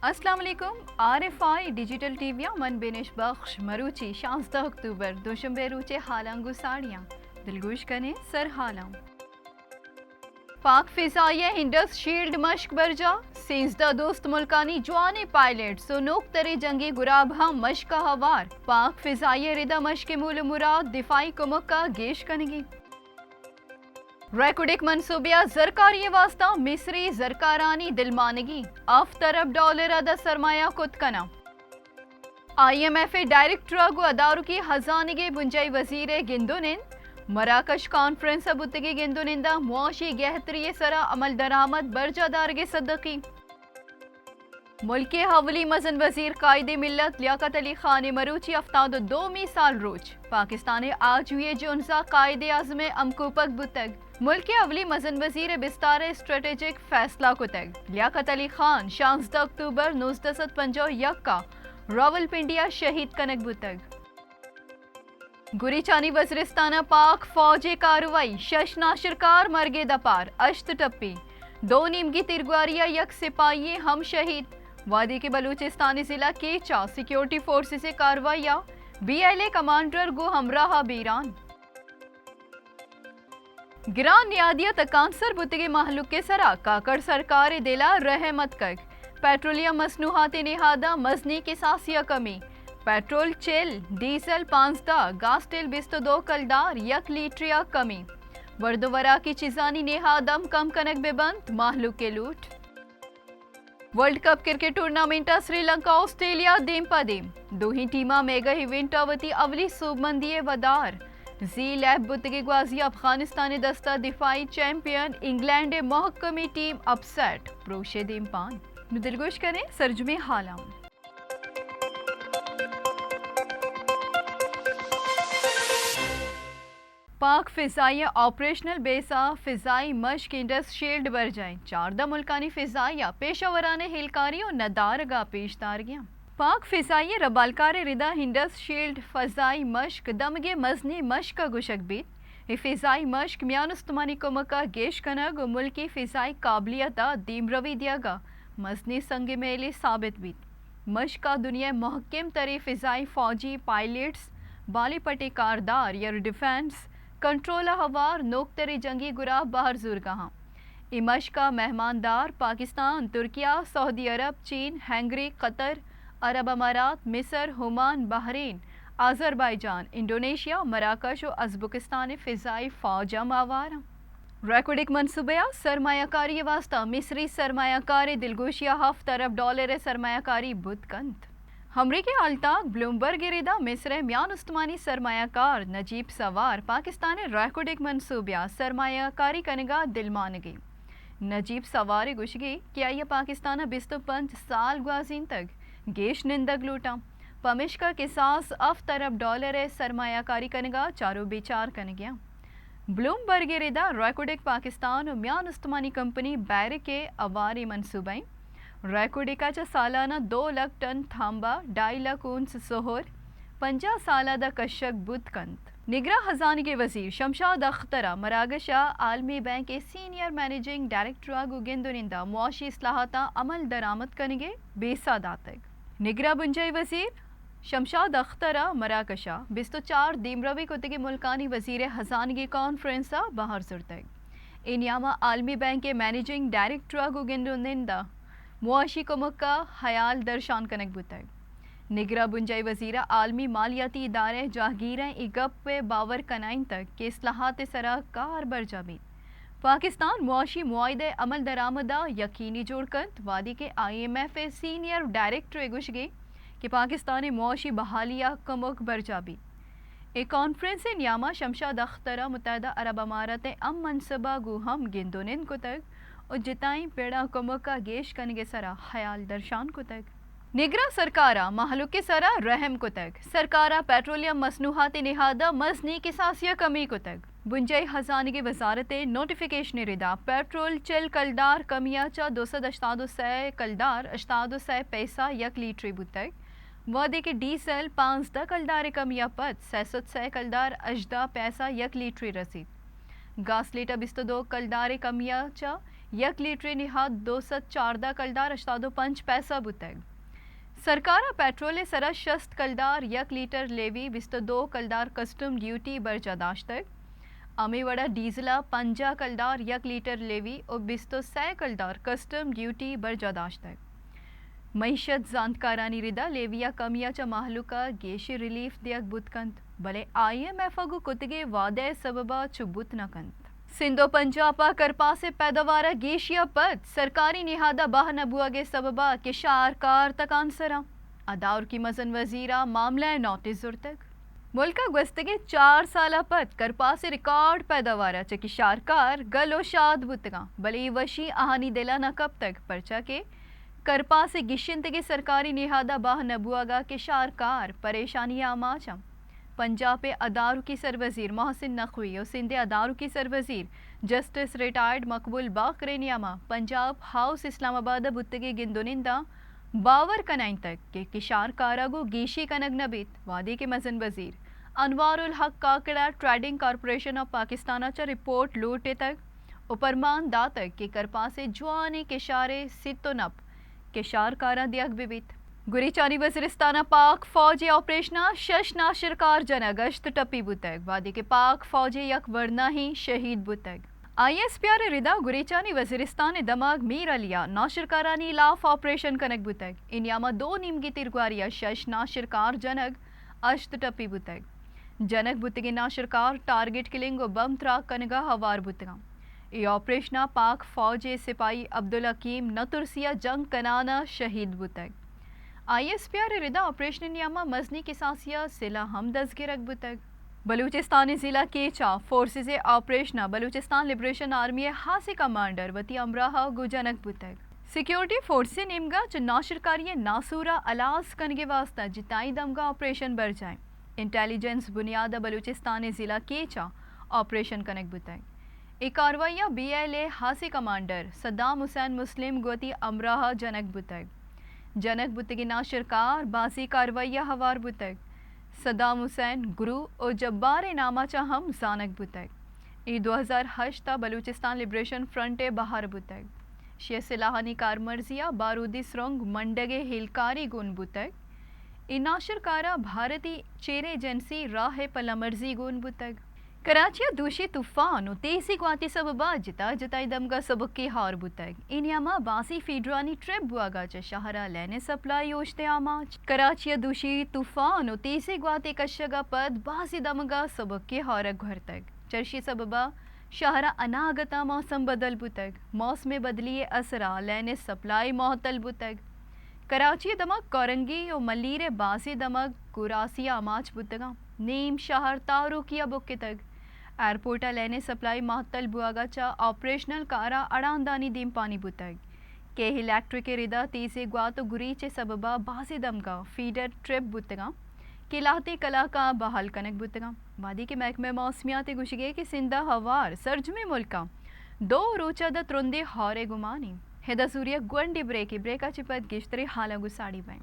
अस्सलाम वालेकुम। RFI digital टीवियां मन बेनिश बख्श मरूची 16 अक्टूबर दोशंबे रूचे हालांगू साड़ियां दिलगोश कने सर हालां पाक फिजाइया हिंडस शील्ड मश्क बरजा सेंसदा दोस्त मुल्कानी जवानी पायलट सोनोक तरे जंगी गुराब हम मश्क का हवार पाक फिजाइया रिदा मश्क मूल मुराद दिफाई कुमक का गेश कनेगी रैकुडिक मनसूबिया जरकारी वास्ता मिस्री जरकारानी दिलमानगी अफ तरफ डॉलर अदा सरमाया कुतकना IMF डायरेक्टर गु अदारू की हजानिगे बुंजई वजीर गिंदुनिन मराकश कॉन्फ्रेंस बुतगी गिंदुनिंदा मुआशी गहतरी सरा अमल दरामद बरजादार के सदकी मुल्क के हवली मजन वजीर कायदे मिल्लत लियाकत अली खान मरूची अफ्ताद 2 साल रोज पाकिस्तान आज हुए जुनसा कायदे आजम अमकूपक बुतग मुल्क के अवली मजन वजीर बिस्तार स्ट्रेटेजिक फैसला कुतग लियाकत अली खान 16 अक्टूबर 1951 का रावलपिंडिया शहीद कनक बुतग गुरीचानी वजरिस्ताना पाक फौजी कार्रवाई शश नाशरकार मरगे दपार अश्त टप्पी 2 नीमगी तिरगुआरिया यक सिपाही हम शहीद वादी के बलूचिस्तानी जिला के सिक्योरिटी फोर्सेस से कार्रवाइयां BLA कमांडर गो हमराह बीरान गिरान नियादियत कांसर बुतगे महलुक के सरा काकड़ सरकार दिला रहमत कग पेट्रोलियम मसनूहात निहादा मजनी की सासिया कमी पेट्रोल चिल डीजल 5 गास टिल 22 कलदार यक लीट्रिया कमी वर्दोवरा की चिजानी नेहादम कम कनक बेबंद महलुक के लूट world cup cricket tournament Sri Lanka Australia देम पदेम दो ही टीमा मेगा इवेंट अवती अवली सूबमंदी वदार जी लैब बुतगी ग्वाजी अफगानिस्तान दस्ता दिफाई चैंपियन इंग्लैंड महकमी टीम अपसेट प्रोशे देम पान दिलगोश करें सरजमे हालाम पाक फिजाइया ऑपरेशनल बेसा फिजाई मश्क इंडस शील्ड बर जाए 14 मुल्कानी फिजाइया पेशावरान हिलकारी और नदारगा पेशदार गया पाक फिजाइया रबालकार रिदा हिंडस शील्ड फजाई मश्क दमगे मजनी मश्क गुशक बीत फिजाई मश्क म्यानुस्तमानी कुमका गेश कनग मुल्की फिजाई काबलियता दीम रवी दियागा मजनी संग मेले साबित बीत मश्क का दुनिया महकम तरे फिजाई फौजी पायलट्स बाली पटे कारदार या डिफेंस कंट्रोला हवार नोकतरे जंगी गुराह बाहर जुरगाह इमश का मेहमानदार पाकिस्तान तुर्किया सऊदी अरब चीन हंगरी कतर अरब अमारात मिस्र ओमान बहरीन आज़रबाईजान इंडोनेशिया मराकश और अज़्बकिस्तान फिजाई फौजा मावार रैकुडिक मनसूबया सरमायाकारी वास्ता मिस्री सरमायाकारी दिलगोशिया हफ तरफ डॉलर सरमायाकारी बुदकंत अमरीकी अल्ताक ब्लूमबर्ग रिदा मिस्र म्यान उस्मानी सरमायाकार नजीब सवार पाकिस्तान रैकुडिक मनसूबिया सरमायाकारी कनगा दिलमानगी नजीब सवार गुशगी क्या यह पाकिस्तान 25 साल ग्वाजीन तक गेश निंदक लूटा पमिश्का के सास अफ तरफ डॉलर सरमायाकारी कनगा चारों बेचार कन गया ब्लूमबर्ग रिदा रैकुडिक पाकिस्तान म्यान उस्मानी कंपनी बैर के अवारी मनसूबाई रैकुडिकाच्या सालाना 2 लाख टन थांबा 2.5 लाख ऊंस सोहर 50 सालादा कशक बुदकंत निगरा खजाने के वजीर शमशाद अख्तरा मरागशा आलमी बैंक के सीनियर मैनेजिंग डायरेक्टर गुगिंदुनिंदा मुआशी इस्लाहाता अमल दरामद कनेगे बेसादातक निगरा बुंजई वजीर शमशाद अख्तरा मराकशा 24 दीमरवी कुतगी मुल्कानी वजीर खजानगी कॉन्फ्रेंस बाहर सुरतक इनियामा आलमी बैंक के मैनेजिंग डायरेक्टर गुगिंदुनिंदा मुआशी कुमक का हयाल दर्शान कनक बुतक निगरा बुंजई वजीरा आलमी मालियाती इदारे जागीरें इगप पे बावर कनाइन तक के इस्लाहात सरा कार बरजाबीद पाकिस्तान मुआशी मुआइदे अमल दरामदा यकीनी जोड़कंत वादी के IMF सीनियर डायरेक्टर गुशगे कि पाकिस्तान मुआशी बहालिया कुमक बरजाबीद एक कॉन्फ्रेंस न्यामा शमशाद अख्तरा मुत्तहदा अरब अमारत अम मनसबा गुहम गिंदोनिन को तक और जिताई पेड़ा कुमका गेश कनगे सरा हयाल दर्शान को तक निगरा सरकारा महलुक के सरा रहम को तक सरकारा पेट्रोलियम मसनूहात निहादा मजनी की सासिया कमी को तक बुंजई खजाने की वजारत नोटिफिकेशन रिदा पेट्रोल चल कलदार कमिया चा 288 कलदार 88 पैसा यक लीटरी बुतक वादे के डीजल 5 कलदार कमिया पद 600 कलदार अजदा पैसा यक लीटरी रसीद गास लीटर 22 कलदार कमिया चा یک لیٹر نهاد 214 کلدار 85 پیسہ بوتگ. سرکارا پیٹرول سرا 60 کلدار یک لیٹر لیوی 22 کلدار کسٹم ڈیوٹی برجا داشتگ. امی وڑا ڈیزلا 50 کلدار یک لیٹر لیوی اور 23 کلدار کسٹم ڈیوٹی برجا داشتگ. معیشت زانتکارانی ردا لیویا کمیا چا محلوکا گیشی ریلیف دیگ بودکند بلے IMF اگو کتگے وعدے سببا چبوت نہ کند. سندھ و پنجابا کرپا سے پیداوارا گیشیا پد سرکاری نہادہ باہ نبوگے سببا کشار کار تکان سرا اداور کی مزن وزیرہ معاملہ نوٹس زرتگ. ملکہ گوستگے 4 سالہ پد کرپا سے ریکارڈ پیداوارا چکی شارکار گلو شاد بتگاں بلی وشی آہانی دلا نہ کب تک پرچا کے کرپا سے گشنتگے سرکاری نہادہ باہ نبوگا کے شارکار پریشانی آماچا. پنجاب اداروں کی سروزیر محسن نقوی اور سندھ اداروں کی سروزیر جسٹس ریٹائرڈ مقبول باقر نیاما پنجاب ہاؤس اسلام آباد بتگے گندونندہ باور کنائن تک کہ کشار کاراگو گیشی کنگ نبیت وادی کے مزن وزیر انوار الحق کاکڑا ٹریڈنگ کارپوریشن آف پاکستان چا رپورٹ لوٹے تک اوپرمان دا تک کہ کرپا سے جوانے کشارے ستو نپ کشار کارا دیگ بیت. گریچانی وزیرستانہ پاک فوجی آپریشنا شش ناشرکار جنگشت ٹپی بوتگ وادی کے پاک فوجی یک ورنہ ہی شہید بوتگ. ISPR ردا گریچانی وزیرستان دماغ میر علیا ناشرکارانی لاف آپریشن کنک بوتگ. انیاما 2 نیمگی تیرگواریا شش ناشرکار جنگ اشت ٹپی بوتگ. جنگ بوتگی ناشرکار ٹارگٹ کلنگ و بم تراک کنگا ہوار بوتگا. ای آپریشنا پاک فوجی سپاہی عبدالحکیم نترسیہ جنگ کنانا شہید بوتگ. ISPR ردا آپریشن نیاما مزنی کساسیہ سلا ہم دزگرک بوتگ. بلوچستان ضلع کیچا forces operation Balochistan liberation army ہاسی کمانڈر وتی امراہ گوجنک بوتگ. سیکیورٹی فورس نیمگا چ ناشرکاری ناسورا الاس کنگے واسطہ جتائی دمگا آپریشن بر جائیں. انٹیلیجنس بنیاد بلوچستان ضلع کیچا آپریشن کنک بوتگ. ای کارروائیاں BLA ہاسی کمانڈر صدام حسین مسلم گوتی امراہ جنک بوتگ. جنک بوتگی ناشرکار بازی کارروائیاں ہوار بوتگ. صدام حسین گرو اور جبار نامہ چا ہم زانک بوتگ. ای 2008 تا بلوچستان لبریشن فرنٹ بہار بوتگ. شیع سلاحانی کارمرزیہ بارودی سرنگ منڈگے ہیلکاری گون بوتگ. ای ناشرکارہ بھارتی چیر ایجنسی راہ پلمرزی گون بوتگ. کراچی دوشی طوفان و تیزی گواتی سببا جتائی دمگا سبکی ہار بوتگ. انیاما باسی فیڈرانی ٹرپ بواگا چا شہرہ لینے سپلائی اوشتے آماچ. کراچی دوشی طوفان و تیزی گواتی کشگا پد باسی دمگا سبکی ہارک گھرتگ. چرشی سببا شہرہ اناگتا موسم بدل بوتگ. موسم بدلی اسرا لینے سپلائی معطل بوتگ. کراچی دمگ کورنگی و ملیر باسی دمگ کوراسی آماچ بوتگا. نیم شہر تارو کیا بکتگ. ایئرپورٹا لینے سپلائی معطل بواگا چا آپریشنل کارا اڑاندانی دیم پانی بوتگ. کہ الیکٹرک ردا تیزی گوات و گریچے سببا باسی دمگا فیڈر ٹرپ بوتگا کہ لاتی کلا کا بحال کنک بوتگا. وادی کے محکمہ موسمیات گوشگے کہ سندہ ہوار سرجمی ملکا 2 روچہ دا ترندے ہورے گمانی. ہدا سوریا گونڈی بریکی بریکا چپت گشتری حالہ گساڑی بائیں.